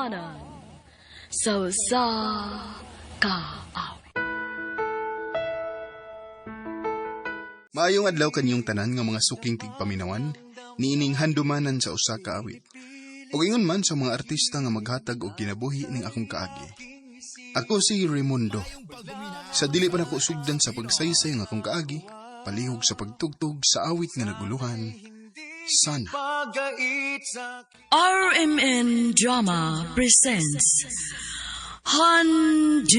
Atumanan. Sa kaawit. Maayong adlaw kanyong tanan nga mga suking tigpaminawan, niining handumanan sa usa ka awit. O ingon man sa mga artista nga maghatag og kinabuhi ning akong kaagi. Ako si Raimundo. Sa dili pa nako sugdan sa pagsaysay ng akong kaagi, palihog sa pagtugtog sa awit nga naguluhan, Sana. RMN Drama presents Handumanan.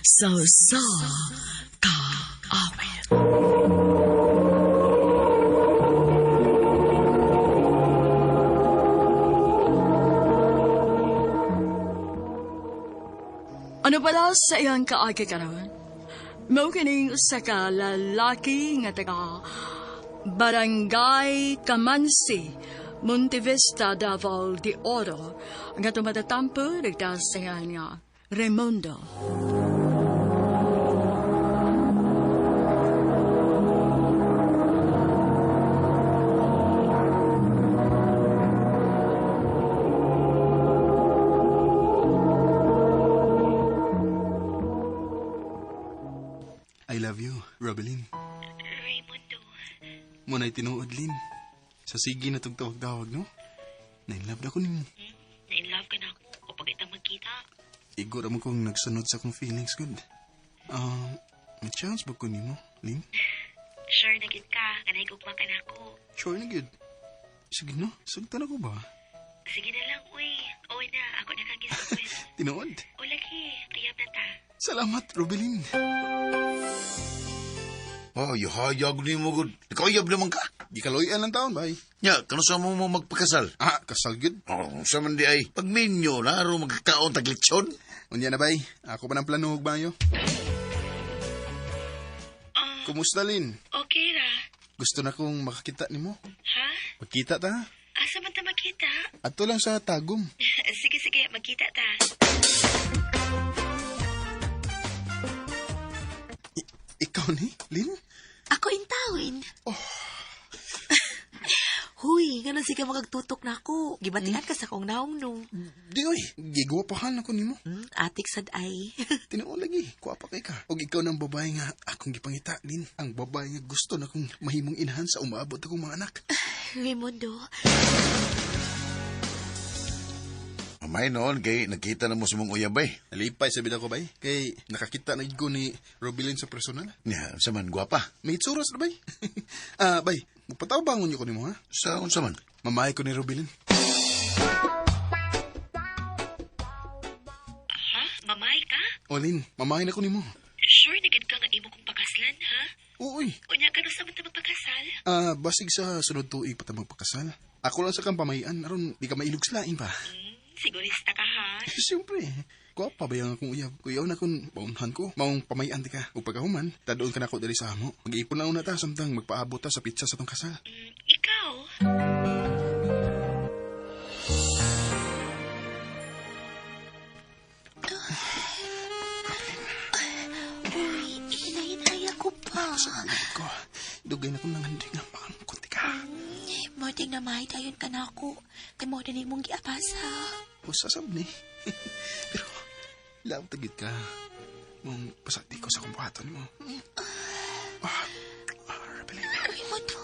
Sa kaawit. Ano pala sa iyang kaagi karon? Mao kining usa ka lalaki nga taga Barangay Camansi, Montevista, Davao de Oro, nga tumatatampo nagdasingan nga Raimundo. I love you, Robelin. Raimundo. Muna'y tinuod, Lin. Sa sige na itong tawag-tawag, no? Nainlove na ko nimo. Na-in-love ka na ako pag itang magkita. Igor mo kong nagsunod sa akong feelings, good. May chance ba ko nimo, Lin? Sure na gid ka. Kanay gugma ka na ako. Sure na, good. Sige, no? Sugtan ako ba? Sige na lang, uy. Uy na, ako na kang gisagwes. Tinuod? O lagi, tuyab na ta. Salamat, Robelin. Ay, hayag ni mo, good. Ikayab naman ka. Di kaloyan lang taon, bay. Nya, kano sa mo magpakasal? Kasal, good. Oh, sa man di ay, pag minyo, laro magkakaon taglitsyon. Unya na, bay. Ako pa ng plano, bayo. Kumusta, Lin? Okay ra. Gusto na kong makakita nimo. Ha? Magkita ta? Asa man ta magkita? Ato lang sa tagom. Sige, sige, magkita ta. Ikaw ni, Lin? Ako intawin. Huy, nga sige magagtutok na ako. Gibatian ka sa kong naong no. Di oy, gigwapahan ako nimo. Atik sad ay. Tinuod lagi, kuapa kay ka. Og ikaw ng babae nga akong gipangita, Lin. Ang babae nga gusto na kong mahimong inahan sa umaabot akong mga anak. Raimundo. Amay noon, kay nakita na mo sa mong uyabay. Nalipay sa bida ko, bay. Kay nakakita na ko ni Robelin sa personal. Nya, sa man, gwapa. May itsuras na, bay. Bay, magpataw bangon niyo ko nimo, ha? Sa unsa man? Mamahay ko ni Robelin. Ha? Mamay ka? O, Lin, mamahay na ko nimo. Sure na gid ka nga imo kong pakaslan, ha? Uy. Unya ka na sa man ta magpakasal? Basig sa sunod tuig pa ta magpakasal. Ako lang sa kang pamayan, aron di ka mailog sa lain pa. Sigurista ka, ha? Siyempre, guwapa ba yung akong uyab? Kuyaw na kung paunhan ko, maong pamayan di ka. O pagkahuman, tadoon ka na ako dali sa amo. Mag-iipon na una ta, samtang magpaabot ta sa pizza sa tong kasal. Ikaw? Uy, hinahinay ako pa. Sa ulit ko, dugay na kong nangandig nga makangkot di ka. Morting na mahay tayon ka na ako. Kay mo din mong giapasa. O sasab ni. Pero, love tagit ka. Mong pasati ko sa kumpuhaton mo. Rebelin. Raimundo.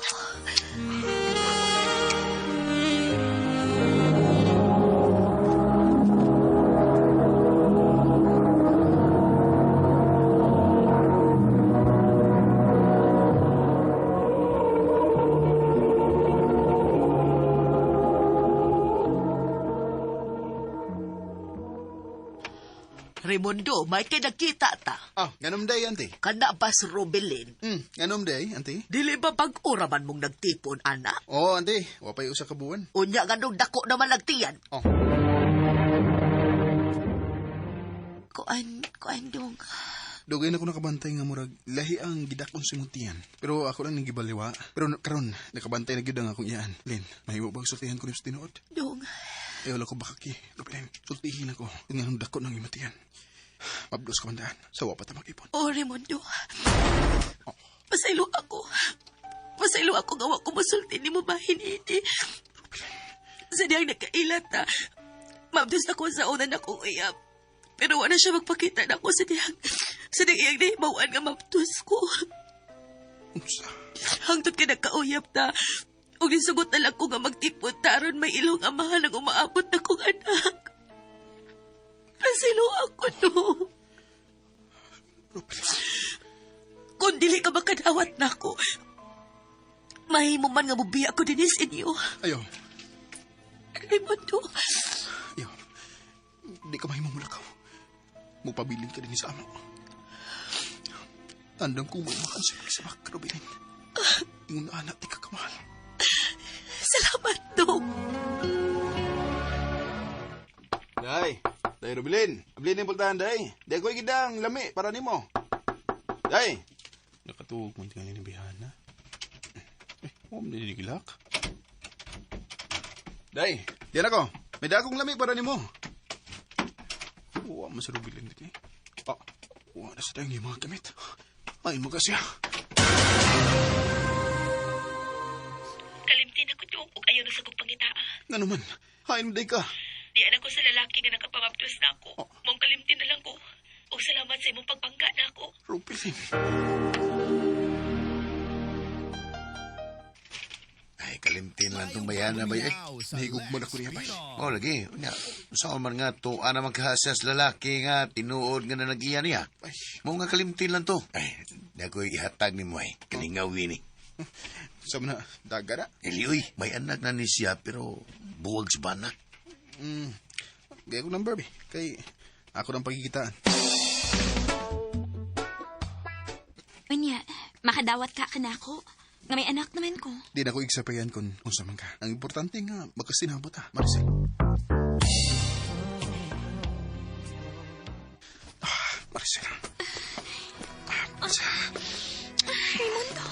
Raimundo, may kay nakita ta. Ganom day, auntie. Kana ba si Robelin? Ganom day, auntie. Dili ba pag-uraman mong nagtipon, anak? Oo, auntie. Wapay usa ka buwan. Unya nga nung dako naman nagtiyan. Kuan dong. Dugay na ko nakabantay nga murag lahi ang gidakon simutian. Pero ako lang nagibaliwa. Pero karon nakabantay na gyud ang akong iyaan. Lin, mahimo bang sultihan ko ni sa tinuod? Dong. Wala ko bakaki. Robelin, sultihin ako. Yung anong dako ng imatian. Mablos ka mandaan. Sawa pa ta mag-ipon. Oh, Raimundo. Pasaylo ako. Pasaylo ako gawa ko masulti ni mo bahin ini. Sa diyang nakailat na, mabdos ako sa una na kong uyab. Pero wala siya magpakita na ako sa diyang iyang nahimawan nga mabdos ko. Unsa? Hangtod ka nagkauyab na, o nisugot na lang ko nga magtipon taron may ilong amahan ang umaabot na kong anak. Nasilo ako no. Rupel, Kung dili ka makadawat na ako, mahimo man nga mubiya ko din sa inyo. ayaw. Raimundo, Ayaw. Di ka mahimumulakaw. Mupabilin ka din sa amo. Tandang kong mamakan sa pagsabak, Rubilin. Yung anak di ka kamahal. salamat, Dong. Day, Rubilin. Abilin yung pultahan, Day. Di ako igidang lami para nimo. Day. Nakatuog mo tingnan ni Bihana. Huwag mo nililak. Day, diyan ako. May dakong lami para nimo. Huwag mo sa Rubilin dito. Huwag na sa tayong yung mga gamit. Ay mo kasi. Kalimtin ako to, ug ayaw na sa kong pangitaa. Nga naman, hain mo day ka. Di anak ko sa lalaki nga nakapamabdos na ako. Mong kalimtin na lang ko. O salamat sa imong pagpangga na ako. Rubilin. Ay, kalimtin lang itong bayana bay. Ay, Nahigog mo na ko niya, bay. lagi. Saan man nga to, ana magkahasas lalaki nga, tinuod nga na nag-iya niya. Ay, Mo nga kalimtin lang to. Ay, di ako ihatag ni mo ay. Kalingawin eh. sabi na, daga na. Eliyoy, may anak na ni siya, pero buwag sa bana. Gaya ko number, be. Kay, ako ng pagkikitaan. Unya, makadawat ka na ako. Nga may anak naman ko. Di na ko igsapayan kung saan ka. Ang importante nga, magkasinabot ha, Maricel. Maricel. Maricel. Raimundo.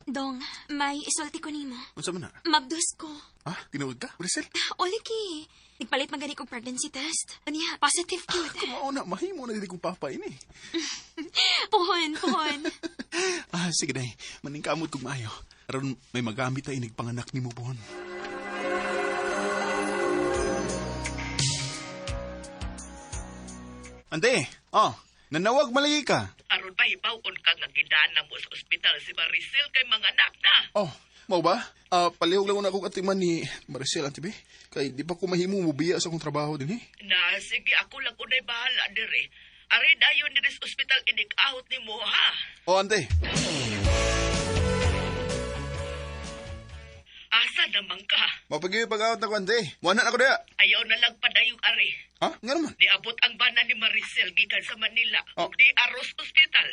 Dong, may isulti ko nimo. Unsa man na? Mabdos ko. Ha? Tinuod ka, Maricel? Oliki. Nagpalit magani kong pregnancy test. Unya, positive cute. Kumao na, mahimo na dili kong papain eh. Puhon. Sige day, maningkamot kong maayo. Aron may magamit ay nagpanganak ni mo buhon. Ante, nanawag malagi ka. Aron ba ibawon ka nga gidana mo sa ospital si Maricel kay mga anak na? Mau ba? Palihog lang na akong atiman ni Maricel, Ante Be. Kay di pa ko mahimo mubiya sa akong trabaho din eh. Na, sige, ako lang unay bahala dire. Ari dayon diri sa ospital inik-out ni mo, ha? Ante. Asa naman ka? Mapagiging pag-out na ko, Ante. Wala na ako daya. Ayaw na lang padayong ari. Ha? Nga naman. Niabot ang bana ni Maricel gikan sa Manila. Oh. Ug di aros ospital.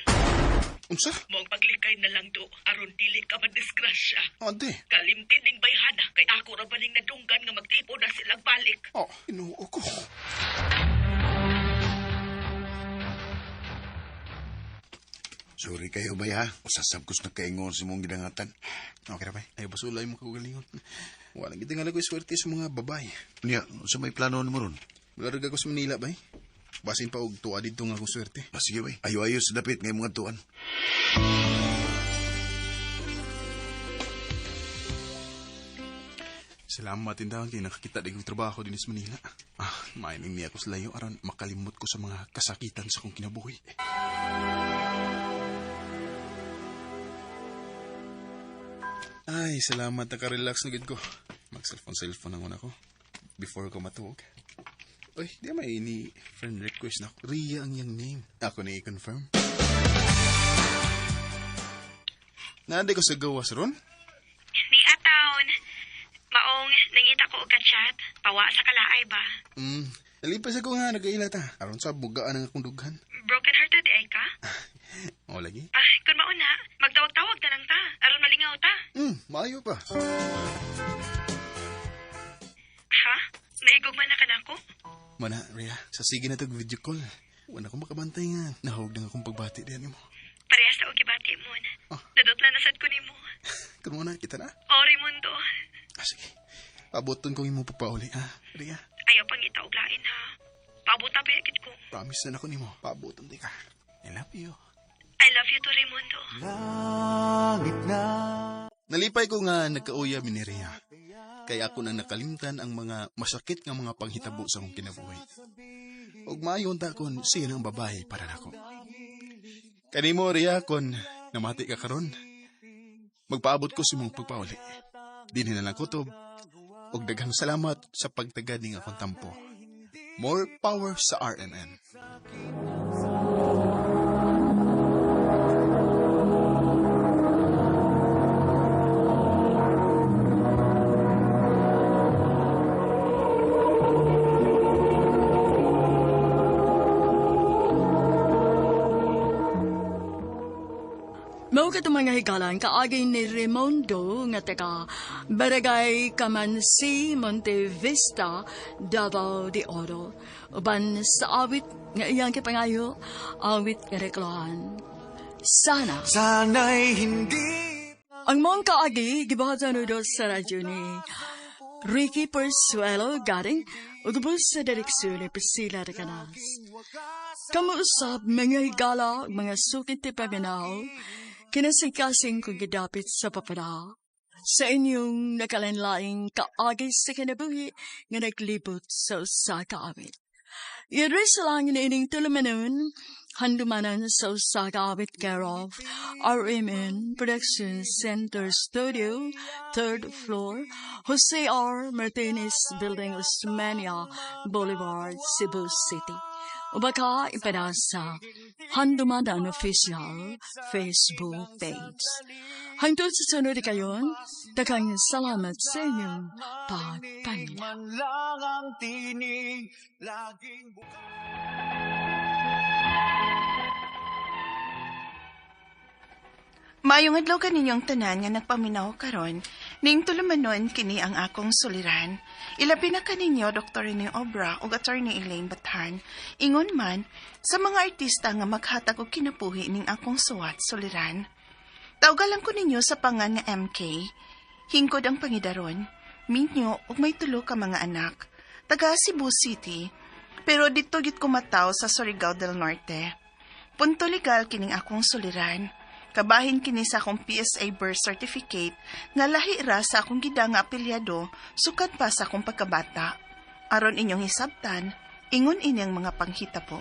Unsa? Mong paglikay na lang do, aron dili ka madisgrasya. Ante. Kalimtin ning bayhana, kay ako ra baling nadunggan nga magtipo na silang balik. Inuo ko. Sorry kayo bay ha. Usasabkos na kaingon sa mong gidangatan. Okay na ba? Ayaw basulay mo kagugalingon. Walang gitingal ko swerte sa mga babae. Niya, sa may plano mo ron? Malarag ako sa Manila, bay. Basin pa og tuwa dito nga akong swerte. Sige bay, ayo-ayo sa dapit ngay mga tuan. Salamat tindahan kay nakakita di kong trabaho din sa Manila. Maining niya ako sa layo aron makalimot ko sa mga kasakitan sa kong kinabuhi. Ay, salamat nakarelax na gid ko. Mag-cellphone ang una ko. Before ko matuog. Uy, di may ni friend request na ako. Ria ang yung name. Ako na i-confirm. Naaday ko sa gawas ron? Ni Ataon, maong nangita ko og ka-chat, pawa sa kalaay ba? Nalipas ako nga nag-aila ta. Aron sa bugaan ang akong dughan. Broken hearted ay ka? O lagi? Kung mauna, magtawag-tawag na lang ta, aron malingaw ta. Maayo pa. Ha? Naigugman na ka na ako? Mana, Rhea, sa sige na video call. Wala akong makabantay nga. Nahawag na akong pagbati diyan mo. Parehas sa ugibati mo na. Nadotla na sad ko ni mo. Kung muna, kita na. Ori mundo. Sige. Pabuton kong imo papauli, ha? Rhea, Ayaw pang itauglain ha. Pabuta pa yakit ko. promise na ako ni mo. Pabuton di ka. I love you. I love you too, Raimundo. Nalipay ko nga nagkauya mi ni Rhea. Kaya ako nang nakalimtan ang mga masakit nga mga panghitabo sa akong kinabuhi. Ug maayon ta kon siya ang babae para nako. Kanimo Rhea kon namati ka karon. Magpaabot ko sa imong pagpauli. Dinhi na lang kutob. Ug daghang salamat sa pagtagad ning akong tampo. More power sa RMN. Mao ka mga higalan kaagay ni Raimundo nga taga Barangay Camansi, Monte Vista, Davao de Oro. Uban sa awit nga iyang kipangayo, awit kareklahan. Sana. Sana'y hindi. Ang mong kaagi, gibahatan do sa radyo ni Ricky Persuelo garing utubos sa direksyon ni Priscilla Recanas. Kamuusap mga higala, mga sukit ti paminaw, kinasingkasing kung gidapit sa papadaw. Sa inyong nakalanlaing kaagay sa kinabuhi nga naglibot sa usa kaawit. Yadres lang iniining tulumanon, handumanan sa usa kaawit care of RMN Production Center Studio, 3rd floor, Jose R. Martinez Building, Osmeña Boulevard, Cebu City. O baka ipanasa Handumanan Official Facebook page. Hangtod sa sunod kayon, daghang salamat sa inyong pagpahinga. Man lang ang tinig, laging Mayong adlaw kaninyong tanan nga nagpaminaw karon, ning tulumanon kini ang akong suliran. Ilabi na kaninyo Dr. Rene Obra ug Attorney Elaine Bathan. Ingon man sa mga artista nga maghatag og kinabuhi ning akong suwat suliran. Tawgalan ko ninyo sa pangan nga MK. Hingkod ang pangidaron, minyo ug may tulo ka mga anak. Taga Cebu City, pero dito gid kumataw sa Surigao del Norte. Punto legal kining akong suliran. Kabahin kini sa akong PSA birth certificate nga lahi ra sa akong gida nga apelyado sukad pa sa akong pagkabata. Aron inyong hisabtan, ingon inyang mga panghita po.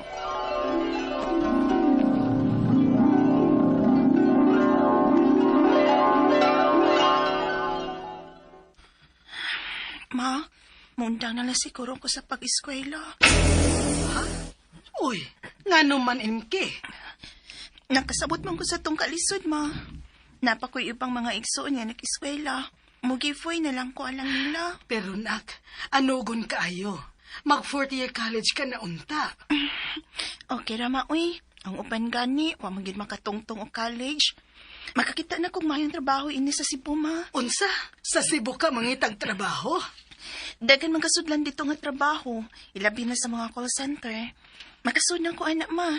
Ma, mundang na lang siguro ko sa pag-eskwela. Uy, nga naman, MK. Nakasabot man ko sa tong kalisod, ma. Napakoy ibang mga igsoon nga nag-eskwela. Mugifoy na lang ko alang nila. Pero nak, anugon kaayo. Mag-4th year college ka na unta. Okay ra, ma, uy. Ang upan gani, wa magid makatungtong o college. Makakita na kong mayong trabaho ini sa Cebu, ma. Unsa? Sa Cebu ka mangitag trabaho? Dagan magkasudlan dito nga trabaho. Ilabi na sa mga call center. Makasudlan ko, anak, ma.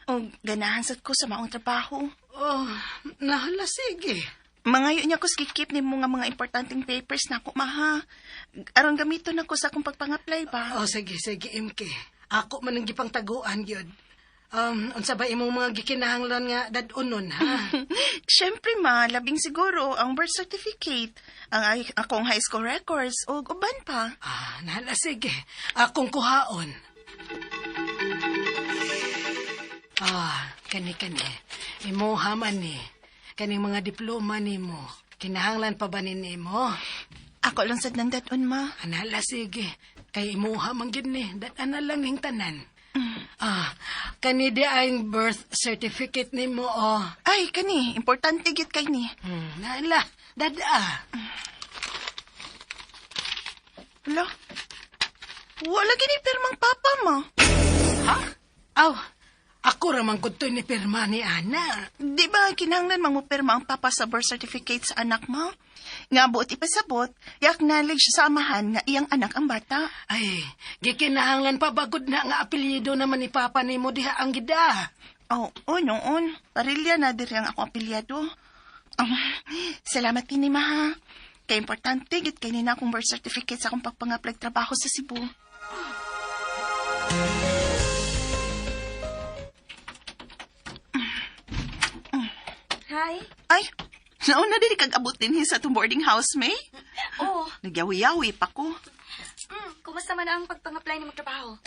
O ganahan sad ko sa maong trabaho. Oh, nahala sige. Mangayo niya ko skikip ni mga importanteng papers na ako, maha. Aron gamiton ako sa akong pagpang-apply ba? Oh, sige, MK. Ako man ang gipang taguan, yun. Unsa ba imong mga gikinahanglan nga dadunon, ha? Siyempre, ma, labing siguro ang birth certificate, ang akong high school records, o uban pa. Nahala sige. Akong kuhaon. Kani. Imuha man ni. Kaning mga diploma ni mo. Kinahanglan pa ba ni mo? Ako lang sad ng dadon, ma. Anala sige. Kay imuha man gid ni. Datan na lang ning tanan. Kani di ang birth certificate ni mo, oh. Ay, kani. Importante gid kay ni. Nala. Dada. Wala. Wala gini pirmang papa, ma. Ha? Ako ramang kutoy ni pirma ni Ana. Di ba kinahanglan mangupirma ang papa sa birth certificate sa anak mo? Nga buot ipasabot, i-acknowledge sa amahan nga iyang anak ang bata. Ay, gikinahanglan pa bagod na nga apelyido naman ni papa ni mo diha ang gida. Noon. Parilya na diri ang akong apelyado. Salamat kini, ma. Kaya importante, git kay nina akong birth certificate sa akong pagpangaplag trabaho sa Cebu. Hi. Ay, nauna din kag-abot din sa itong boarding house, May. Oh, Nagyawi-yawi pa ko. kumusta man ang pagpang-apply ni magtrabaho?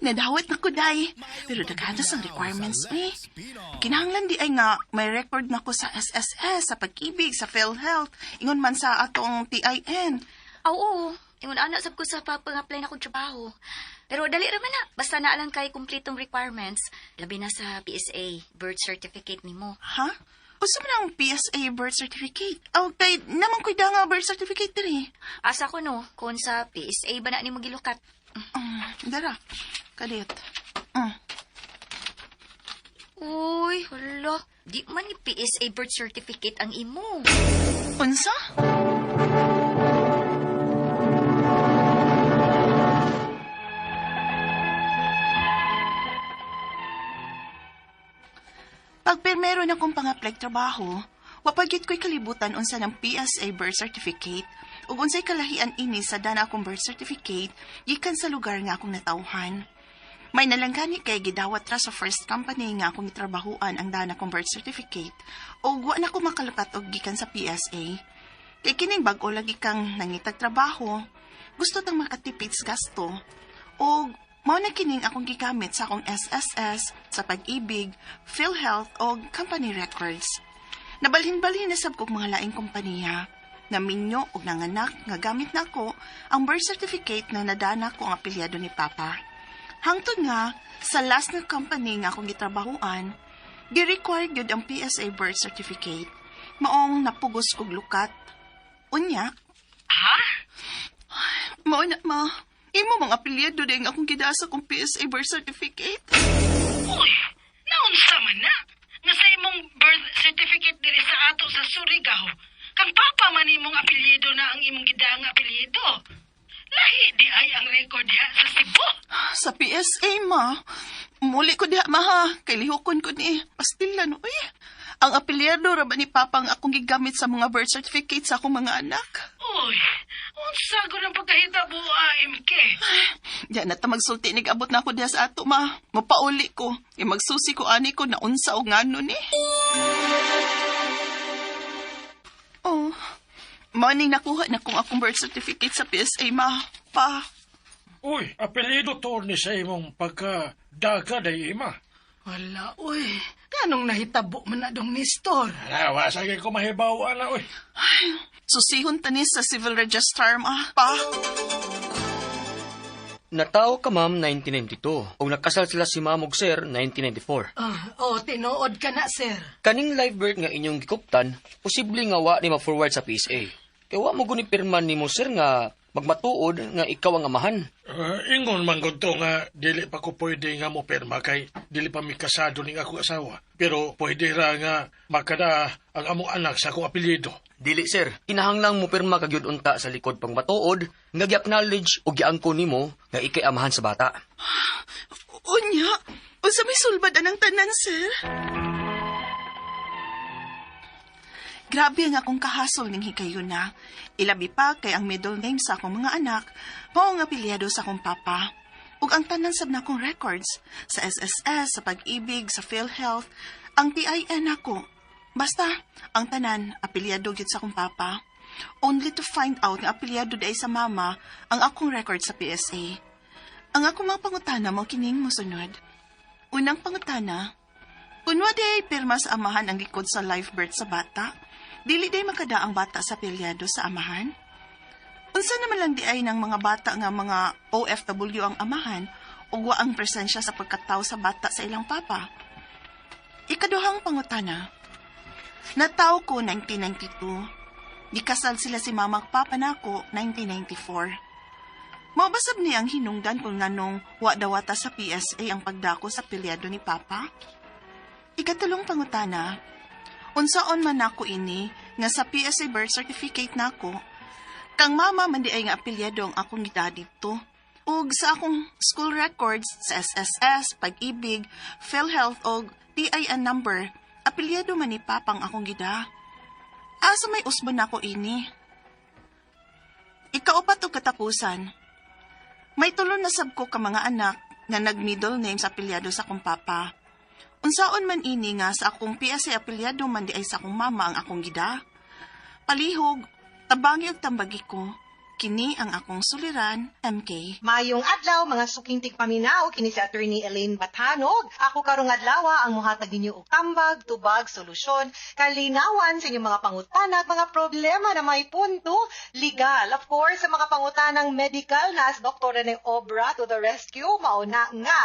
Nadawat na ko, day. Pero daghanas ang requirements, May. Kinahanglan di ay nga may record na ko sa SSS, sa pag-ibig, sa PhilHealth, ingon man sa atong TIN. Oo. Ingon anak sab ko sa pagpang-apply na kong trabaho. Pero dali raman na. Basta na lang kay kumpletong requirements. Labi na sa PSA, birth certificate nimo. Ha? Usa man ang PSA birth certificate? Okay, naman ko'y da nga birth certificate diri. Asa ko no, kung sa PSA ba na nimo gilukat? Dara, kadit. Uy, hala. Di man ni PSA birth certificate ang imo. Unsa? Pag permero na kong pang-apply trabaho, wapagit ko'y kalibutan unsa ng PSA birth certificate ug unsay kalahian ini sa dana akong birth certificate gikan sa lugar nga akong natawhan. May nalanggani kay gidawat ra sa first company nga akong gitrabahuan ang dana kong birth certificate ug wa na ko makalapat og gikan sa PSA. Kay kining bag-o lagi kang nangitag trabaho, gusto tang makatipid sa gasto ug mao na kining akong gigamit sa akong SSS, sa pag-ibig, PhilHealth o company records. Nabalhin-balhin na sab kog mga laing kompanya. Naminyo og nanganak nga gamit na ako ang birth certificate na nadana ko ang apelyado ni Papa. Hangtod nga, sa last na company nga akong gitrabahuan, gi-required yun ang PSA birth certificate. Maong napugos kog lukat. Unya? Ha? Mao na, ma. Imo mga apelyado din akong gidasa kong PSA birth certificate. Uy, naunsa man na. Nga sa imong birth certificate diri sa ato sa Surigao, kang papa man imong apelyido na ang imong gidang apelyido. Lahi di ay ang record diha sa Cebu. Sa PSA, ma. Muli ko diha, ma, ha. Kay lihokon ko ni pastilan, uy. Ang apelyado ra ba ni Papa ang akong gigamit sa mga birth certificate sa akong mga anak? Uy, unsa gud ang pagkahitabo, MK? Diyan na ta magsulti nag-abot na ako diha sa ato, ma. Mapauli ko. Magsusi ko ani ko na unsa o ngano ni. Oh, maning nakuha na kong akong birth certificate sa PSA, ma. Pa. Uy, apelido to ni sa imong pagka-daga day ima. Wala, uy. Anong nahitabo man na dong Nestor? Alawa, sige ko mahibaw, ana, uy. Susihon tanis sa civil registrar, ma. Pa. Nataw ka ma'am 1992 o nakasal sila si ma'am ug sir 1994. Tinuod ka na, sir. Kaning live birth nga inyong gikuptan, posible nga wa ni ma-forward sa PSA. Kaya wa mo guni pirman nimo sir nga magmatuod nga ikaw ang amahan. Ingon man gud to nga dili pa ko pwede nga mo perma kay dili pa mi kasado ning ako asawa. Pero pwede ra nga makada ang among anak sa akong apelyido. Dili sir, kinahanglang mo pirma kagyud unta sa likod pang matuod nga gi-acknowledge o giangkon nimo nga ikay amahan sa bata. Unya, unsa may sulbad anang tanan, sir? Grabe ang akong kahasol ning hikayon na. Ilabi pa kay ang middle name sa akong mga anak, mao ang apelyado sa akong papa. Ug ang tanan sab na akong records sa SSS, sa pag-ibig, sa PhilHealth, ang TIN ako. Basta, ang tanan, apelyado gyud sa akong papa. Only to find out nga apelyado day sa mama ang akong record sa PSA. Ang akong mga pangutana mo kining mosunod. Unang pangutana, unwa day pirma sa amahan ang likod sa live birth sa bata? Dili day makada ang bata sa apelyado sa amahan? Unsa naman lang di ay ng mga bata nga mga OFW ang amahan ug wa ang presensya sa pagkatawo sa bata sa ilang papa? Ikaduhang pangutana, nataw ko 1992. Dikasal sila si mama ug papa nako 1994. Maubasab niya ang hinungdan kung nganong wa dawata sa PSA ang pagdako sa apelyado ni papa? Ikatulong pangutana, unsaon man nako ini nga sa PSA birth certificate nako, kang mama man di ay nga apelyado ang akong gida dito. Ug sa akong school records sa SSS, pag-ibig, PhilHealth og TIN number, apelyado man ni papang akong gida. Asa may usbon nako ini? Ikaupat og katapusan. May tulo na sab ko ka mga anak nga nag-middle name sa apelyado sa akong papa. Unsaon man ini nga sa akong PSA apelyado man di ay sa akong mama ang akong gida. Palihog, tabangi ug tambagi ko. Kini ang akong suliran, MK. Mayong adlaw, mga suking tigpaminaw, kini si Attorney Elaine Batanog. Ako karong adlaw ang muhatag ninyo og tambag, tubag, solusyon, kalinawan sa inyong mga pangutana at mga problema na may punto, legal. Of course, sa mga pangutanang medical na as Dr. Rene Obra to the rescue, mauna nga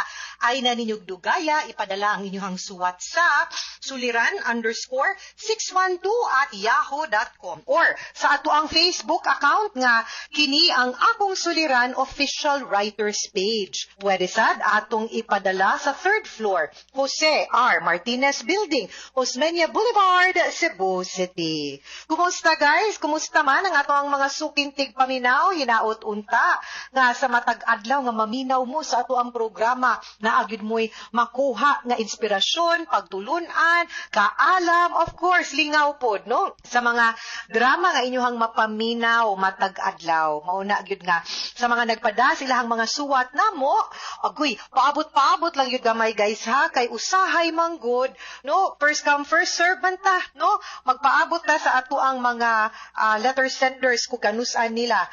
ay naninyog dugaya, ipadala ang inyong suwat sa suliran_612@yahoo.com or sa ato ang Facebook account nga kini ang Akong Suliran official writers page. Pwede sad atong ipadala sa 3rd floor, Jose R. Martinez Building, Osmeña Boulevard, Cebu City. Kumusta guys? Kumusta man ang atong mga suking tigpaminaw? Hinaot unta nga sa matag adlaw nga maminaw mo sa ato ang programa na agid mo'y makuha nga inspirasyon, pagtulunan, kaalam, of course, lingaw pod, no? Sa mga drama nga inyong mapaminaw matag adlaw. Mauna gyud nga sa mga nagpada silahang mga suwat namo, agoy, paabot-paabot lang gyud gamay guys ha, kay usahay manggod, no? First come first serve man ta, no? Magpaabot ta sa ato ang mga letter senders kung kanusan nila.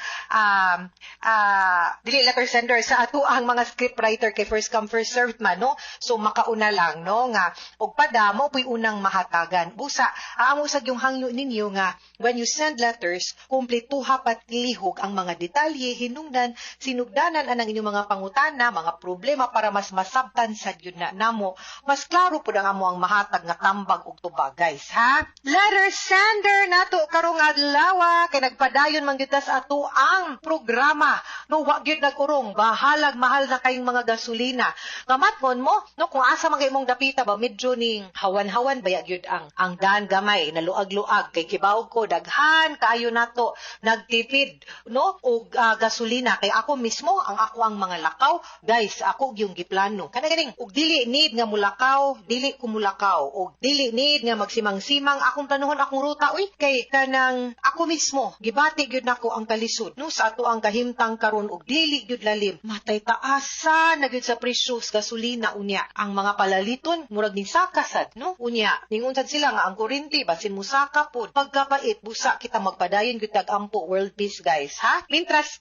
Dili letter senders sa ato ang mga script writer kay first come first served man, no? So makauna lang, no, nga og padamo puy unang mahatagan. Busa aamo sa yung hangyo ninyo nga when you send letters, kumpletuha pat lihog ang mga detalye, hinungdan, sinugdanan anang inyong mga pangutana, mga problema para mas masabtan sa yun na namo. Mas klaro po ang amo ang mahatag nga tambag ug tubag, guys, ha? Letter sender nato karong adlaw kay nagpadayon man gyud sa ato ang programa. No, wa gyud nag-urong, bahalag mahal na kayong mga gasolina. Ngamatmon mo, no, kung asa man kay imong dapita ba medyo ning hawan-hawan baya gyud ang daan gamay, naluag-luag kay kibaw ko daghan kaayo nato nagtipid, no, og gasolina kay ako mismo ang mga lakaw, guys, ako yung giplano kana ganing og dili need nga mulakaw, dili ko mulakaw og dili need nga magsimang-simang akong planuhon akong ruta uy kay kanang ako mismo gibati gyud nako ang kalisod, no, sa ato ang kahimtang karon og dili gyud lalim matay taasa na gyud sa presyo sa gasolina unya ang mga palaliton murag ning sakasad, no, unya ningon sad sila nga ang kuryente basin musaka pod pagkapait busa kita magpadayon gyud tag-ampo world peace, guys, ha? Mintras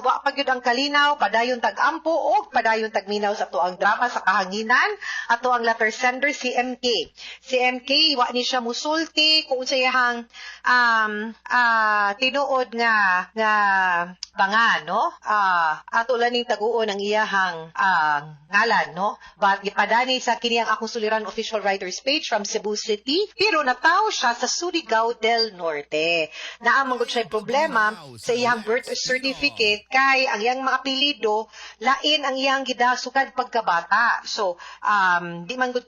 wa pa gyud ang kalinaw, padayon tag-ampo og padayon tagminaw sa tuang drama sa kahanginan ato ang letter sender si MK. Si MK wa ni siya musulti kung sa iyang tinuod nga bangan, no? Ato laning taguon ang iyahang ngalan, no? But ipadani sa kini ang Akong Suliran official writers page from Cebu City, pero nataw siya sa Surigao del Norte. Naamang gud siya problema sa iyang birth certificate kay ang iyang mga apelyido lain ang iyang gidasukan pagkabata. So, di man gud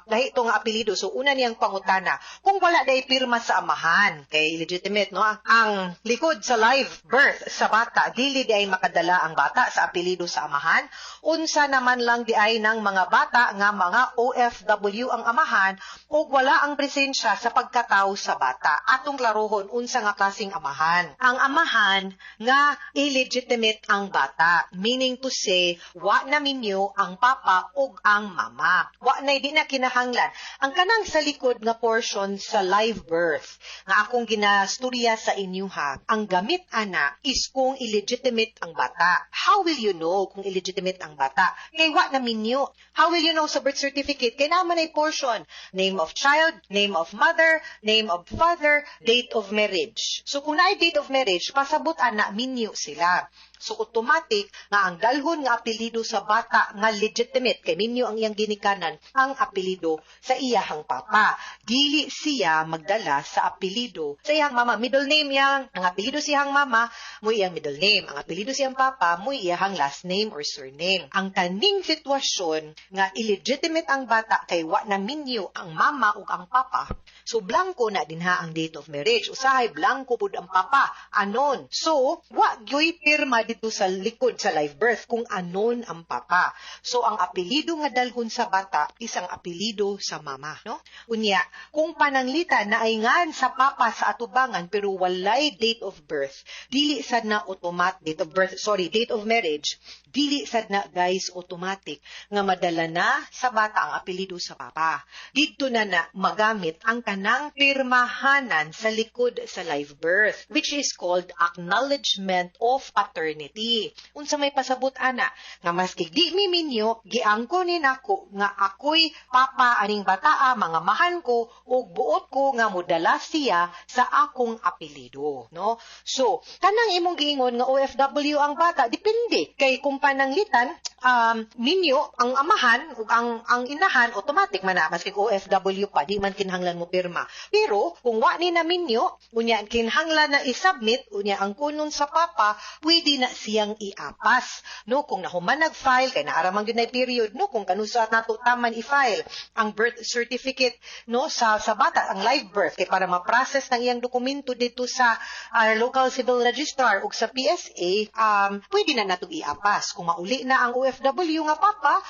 lahi itong apelyido. So, una niyang pangutana, kung wala day pirma sa amahan, kay legitimate, no? Ang likod sa live birth sa bata, dili di ay makadala ang bata sa apelyido sa amahan. Unsa naman lang di ay ng mga bata nga mga OFW ang amahan o wala ang presensya sa pagkatao sa bata. Atong klarohon unsa nga klaseng amahan. Ang amahan nga illegitimate ang bata, meaning to say wa na minyo ang papa ug ang mama. Wa na di na kinahanglan ang kanang sa likod nga portion sa live birth nga akong ginastorya sa inyo ha. Ang gamit ana is kung illegitimate ang bata. How will you know kung illegitimate ang bata? Kay wa na minyo. How will you know sa birth certificate? Kay naman ay portion, name of child, name of mother, name of father, date of marriage. So kung naay date of marriage, pasabot ana minyo sila. So automatic nga ang dalhon nga apelyido sa bata nga legitimate kay minyo ang iyang ginikanan ang apelyido sa iyahang papa. Dili siya magdala sa apelyido sa iyang mama. Middle name yang ang apelyido sa iyang mama mo iyang middle name. Ang apelyido sa iyang papa mo iyang last name or surname. Ang kaning sitwasyon nga illegitimate ang bata kay wa na minyo ang mama ug ang papa. So blanco na dinha ang date of marriage. Usahay blanco pud ang papa. Anon. So wa gyoy pirma dito sa likod sa live birth kung anon ang papa. So ang apelyido nga dalhon sa bata is ang apelyido sa mama, no? Unya, kung pananglitan na ay ngan sa papa sa atubangan pero walay date of birth, dili sad na date of marriage, dili sad na guys automatic nga madala na sa bata ang apelyido sa papa. Dito na magamit ang kanang pirmahanan sa likod sa live birth, which is called acknowledgement of paternity. Unsa may pasabot ana nga maski di mi minyo giangko ni nako nga ako'y papa aning bataa, mga mahan ko ug buot ko nga modala siya sa akong apelyido, no? So kanang imong giingon nga OFW ang bata, depende kay kung pananglitan minyo ang amahan ug ang inahan automatic man na maski OFW pa di man kinahanglan mo pirma. Pero kung wa ni na minyo unya kinahanglan na i-submit unya ang kunon sa papa, pwede na siyang iapas, no? Kung nahuman nag-file kay naaramang gyud na period, no? Kung kanusat nato taman i-file ang birth certificate, no, sa bata ang live birth kay para ma-process ng iyang dokumento dito sa local civil registrar ug sa PSA, pwede na nato iapas. Kung mauli na ang OFW nga papa,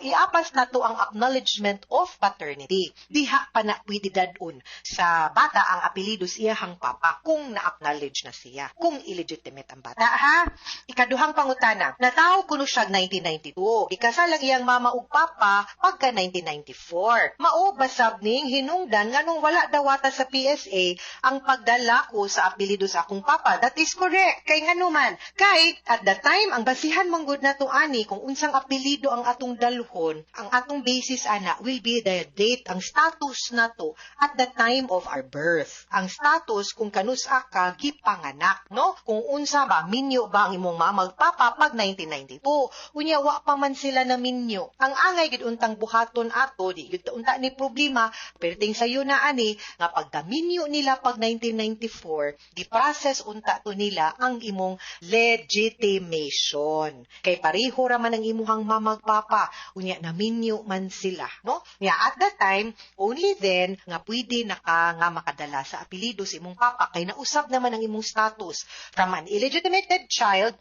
iapas nato ang acknowledgement of paternity. Diha pa na pwede dadun sa bata ang apelyido sa iyang papa kung na-acknowledge na siya, kung illegitimate ang bata, ha? Ikaduhang pangutana, nataw kuno siya 1992, ikasal ang iyang mama ug papa pagka 1994. Mao basab ning hinungdan nganong wala dawata sa PSA ang pagdala ko sa apelyido sa akong papa. That is correct. Kay nganuman, kay at the time ang basihan manggod nato ani kung unsang apelyido ang atong dalhon, ang atong basis ana will be the date, ang status nato at the time of our birth. Ang status kung kanusa ka gipanganak, no? Kung unsa ba minyo ba ang imong mama ug papa pag 1992. Unya wa pa man sila na minyo. Ang angay gid untang buhaton ato di gid unta ni problema perting sayo na ani nga pagdaminyo nila pag 1994 gi-process unta to nila ang imong legitimation. Kay pareho ra man ang imuhang mama ug papa unya naminyo man sila, no? Nya at that time only then nga pwede nga makadala sa apelyido sa imong papa kay nausab naman ang imong status from an illegitimate child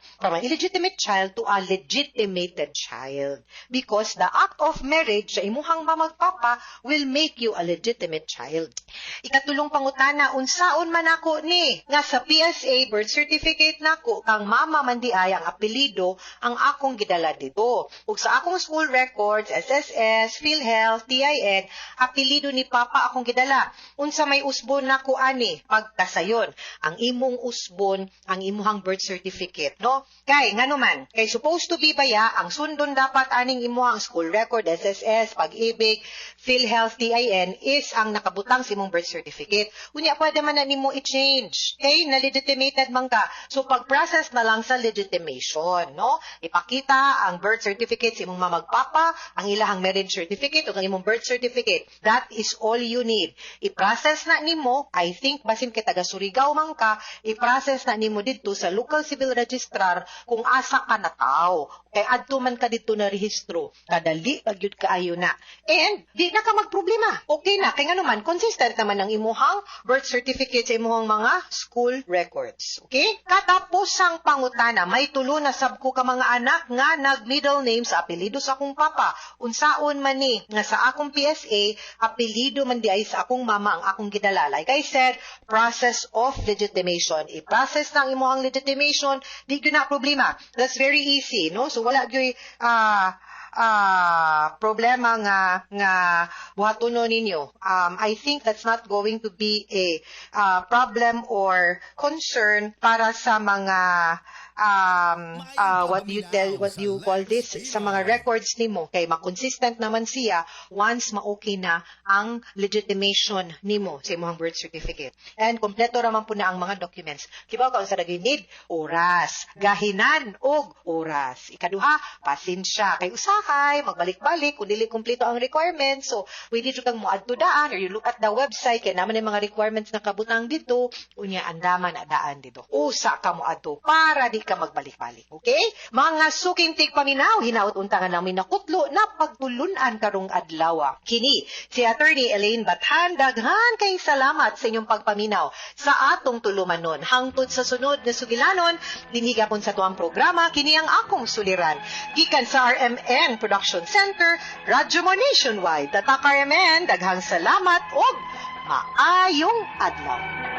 to a legitimated child, because the act of marriage sa imuhang mama ug papa will make you a legitimate child. Ikatulong pangutana, unsaon man ako ni nga sa PSA birth certificate nako kang mama man di ay ang apelyido ang akong gidala dito. Ug sa akong school records, SSS, PhilHealth, TIN, apelyido ni papa akong gidala. Unsa may usbon nako ani pagkasayon? Ang imong usbon ang imuhang birth certificate, no? Kay nganuman, kay supposed to be baya ang sundon dapat aning imuhang school record, SSS, Pag-ibig, PhilHealth, TIN is ang nakabutang sa imong birth certificate. Unya pwede man na nimo i-change. Okay, na legitimated man ka. So pag-process na lang sa legitimation, no? Ipakita ang birth certificate sa imong mama ug papa, ang ilahang marriage certificate ug ang imong birth certificate. That is all you need. I-process na nimo, I think basin kay taga Surigao man ka, i-process na nimo didto sa local civil registrar kung asa ka na tao. Kay adto man ka didto na rehistro. Kadali pagyud kaayo na. And di na ka magproblema. Okay na kay nganuman consistent naman ang imuhang birth certificate sa imuhang mga school records. Okay? Katapos ang pangutana, may tulo na sabko ka mga anak nga nag-middle name sa apelyido sa akong papa. Unsaon man ni nga sa akong PSA, apelyido man di ay sa akong mama ang akong gidala. Like I said, process of legitimation. I-process ng imuhang legitimation, di gyud na problema. That's very easy, no? So wala gyud problema nga buhatono ninyo. I think that's not going to be a problem or concern para sa mga what do you call this, sa mga records nimo, kay makonsistent naman siya once ma-okay na ang legitimation nimo sa imong birth certificate. And kompleto raman po na ang mga documents. Kibaw ka sa need oras, gahinan og oras. Ikaduha, pasensya kay usahay magbalik-balik kung dili kumpleto ang requirements. So pwede jud kang moadto daan or you look at the website kay naman yung mga requirements na kabutang dito unya andaman na daan dito. Usa ka moadto para di ka magbalik-balik. Okay? Mga suking tigpaminaw, hinaut untangan ng minakutlo na pagtulunan karong adlaw. Kini, si Attorney Elaine Bathan, daghan kay salamat sa inyong pagpaminaw sa atong tulumanon. Hangtod sa sunod na sugilanon, dinhigapon sa tuwang programa, kini ang akong suliran. Gikan sa RMN Production Center, Radyo Mo Nationwide. Tatak RMN, daghang salamat o maayong adlaw.